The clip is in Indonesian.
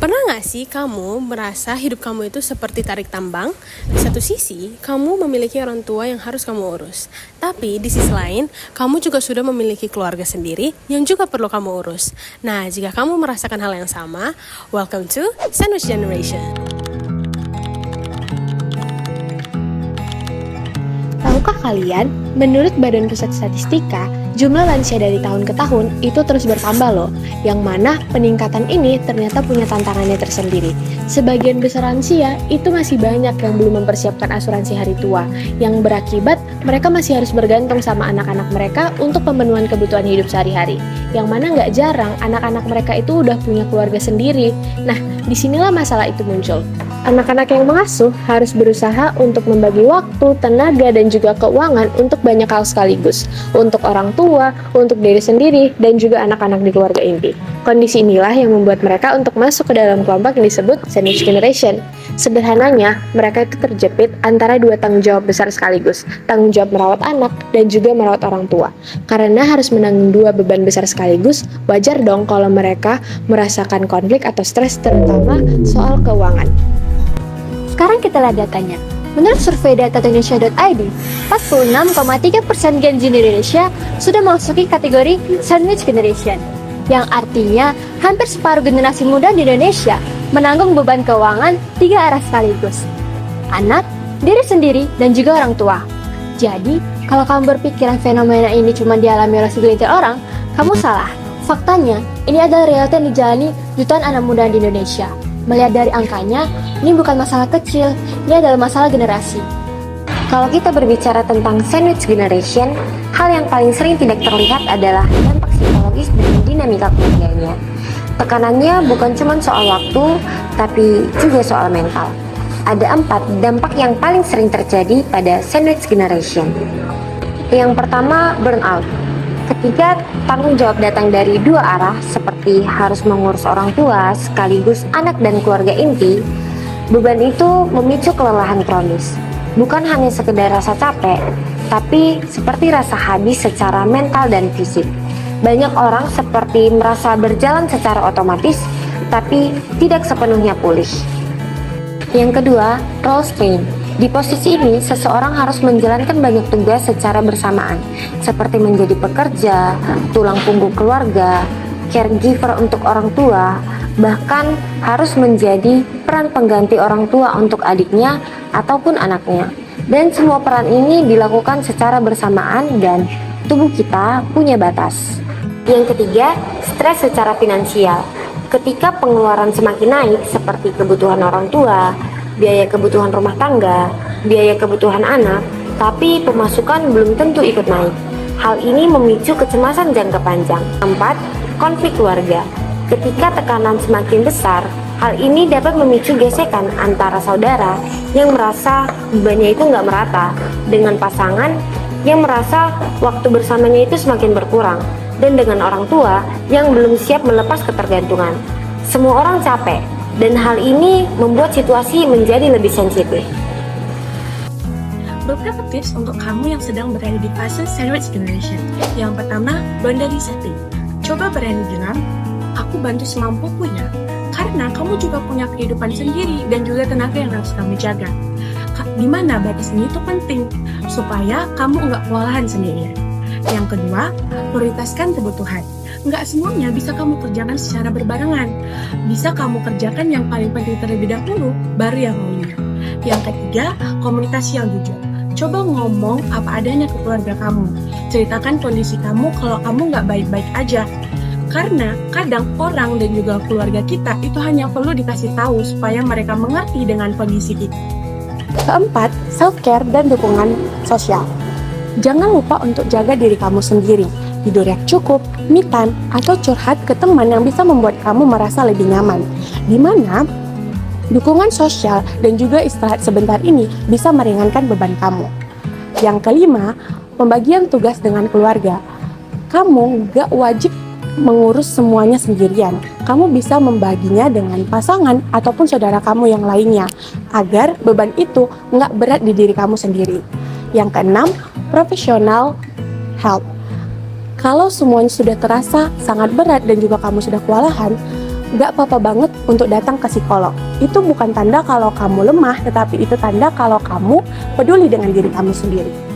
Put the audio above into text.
Pernah nggak sih kamu merasa hidup kamu itu seperti tarik tambang? Di satu sisi, kamu memiliki orang tua yang harus kamu urus. Tapi di sisi lain, kamu juga sudah memiliki keluarga sendiri yang juga perlu kamu urus. Nah, jika kamu merasakan hal yang sama, welcome to Sandwich Generation. Tahukah kalian, menurut Badan Pusat Statistika, jumlah lansia dari tahun ke tahun itu terus bertambah loh, yang mana peningkatan ini ternyata punya tantangannya tersendiri. Sebagian besar lansia itu masih banyak yang belum mempersiapkan asuransi hari tua, yang berakibat mereka masih harus bergantung sama anak-anak mereka untuk pemenuhan kebutuhan hidup sehari-hari. Yang mana nggak jarang anak-anak mereka itu udah punya keluarga sendiri. Nah, disinilah masalah itu muncul. Anak-anak yang mengasuh harus berusaha untuk membagi waktu, tenaga, dan juga keuangan untuk banyak hal sekaligus. Untuk orang tua, untuk diri sendiri, dan juga anak-anak di keluarga inti. Kondisi inilah yang membuat mereka untuk masuk ke dalam kelompok yang disebut Sandwich Generation. Sederhananya, mereka itu terjepit antara dua tanggung jawab besar sekaligus. Tanggung jawab merawat anak dan juga merawat orang tua. Karena harus menanggung dua beban besar sekaligus, wajar dong kalau mereka merasakan konflik atau stres terutama soal keuangan. Sekarang kita lihat datanya. Menurut survei data Indonesia.id, 46,3% Gen Z di Indonesia sudah memasuki kategori Sandwich Generation, yang artinya hampir separuh generasi muda di Indonesia menanggung beban keuangan tiga arah sekaligus: anak, diri sendiri, dan juga orang tua. Jadi, kalau kamu berpikiran fenomena ini cuma dialami oleh segelintir orang, kamu salah. Faktanya, ini adalah realita yang dijalani jutaan anak muda di Indonesia. Melihat dari angkanya, ini bukan masalah kecil, ini adalah masalah generasi. Kalau kita berbicara tentang Sandwich Generation, hal yang paling sering tidak terlihat adalah dampak psikologis dan dinamika keluarganya. Tekanannya bukan cuma soal waktu, tapi juga soal mental. Ada 4 dampak yang paling sering terjadi pada Sandwich Generation. Yang pertama, burnout. Ketika tanggung jawab datang dari dua arah, seperti harus mengurus orang tua sekaligus anak dan keluarga inti, beban itu memicu kelelahan kronis. Bukan hanya sekedar rasa capek, tapi seperti rasa habis secara mental dan fisik. Banyak orang seperti merasa berjalan secara otomatis, tapi tidak sepenuhnya pulih. Yang kedua, role strain. Di posisi ini, seseorang harus menjalankan banyak tugas secara bersamaan, seperti menjadi pekerja, tulang punggung keluarga, caregiver untuk orang tua, bahkan harus menjadi peran pengganti orang tua untuk adiknya ataupun anaknya. Dan semua peran ini dilakukan secara bersamaan dan tubuh kita punya batas. Yang ketiga, stres secara finansial. Ketika pengeluaran semakin naik seperti kebutuhan orang tua, biaya kebutuhan rumah tangga, biaya kebutuhan anak, tapi pemasukan belum tentu ikut naik. Hal ini memicu kecemasan jangka panjang. 4. Konflik keluarga. Ketika tekanan semakin besar, hal ini dapat memicu gesekan antara saudara yang merasa bebannya itu nggak merata dengan pasangan yang merasa waktu bersamanya itu semakin berkurang, dan dengan orang tua yang belum siap melepas ketergantungan. Semua orang capek, dan hal ini membuat situasi menjadi lebih sensitif. Beberapa tips untuk kamu yang sedang berada di fase Sandwich Generation. Yang pertama, boundary setting. Coba berani bilang, aku bantu semampuku ya, karena kamu juga punya kehidupan sendiri dan juga tenaga yang harus kamu jaga. Dimana batas ini itu penting, supaya kamu nggak kewalahan sendirian. Yang kedua, prioritaskan kebutuhan. Nggak semuanya bisa kamu kerjakan secara berbarengan. Bisa kamu kerjakan yang paling penting terlebih dahulu, baru yang lainnya. Yang ketiga, komunikasi yang jujur. Coba ngomong apa adanya ke keluarga kamu. Ceritakan kondisi kamu kalau kamu nggak baik-baik aja. Karena kadang orang dan juga keluarga kita itu hanya perlu dikasih tahu supaya mereka mengerti dengan kondisi kita. Keempat, self-care dan dukungan sosial. Jangan lupa untuk jaga diri kamu sendiri. Tidur yang cukup, me time, atau curhat ke teman yang bisa membuat kamu merasa lebih nyaman. Di mana dukungan sosial dan juga istirahat sebentar ini bisa meringankan beban kamu. Yang kelima, pembagian tugas dengan keluarga. Kamu gak wajib mengurus semuanya sendirian. Kamu bisa membaginya dengan pasangan ataupun saudara kamu yang lainnya, agar beban itu gak berat di diri kamu sendiri. Yang keenam, professional help. Kalau semuanya sudah terasa sangat berat dan juga kamu sudah kewalahan, Gak apa-apa banget untuk datang ke psikolog. Itu bukan tanda kalau kamu lemah, tetapi itu tanda kalau kamu peduli dengan diri kamu sendiri.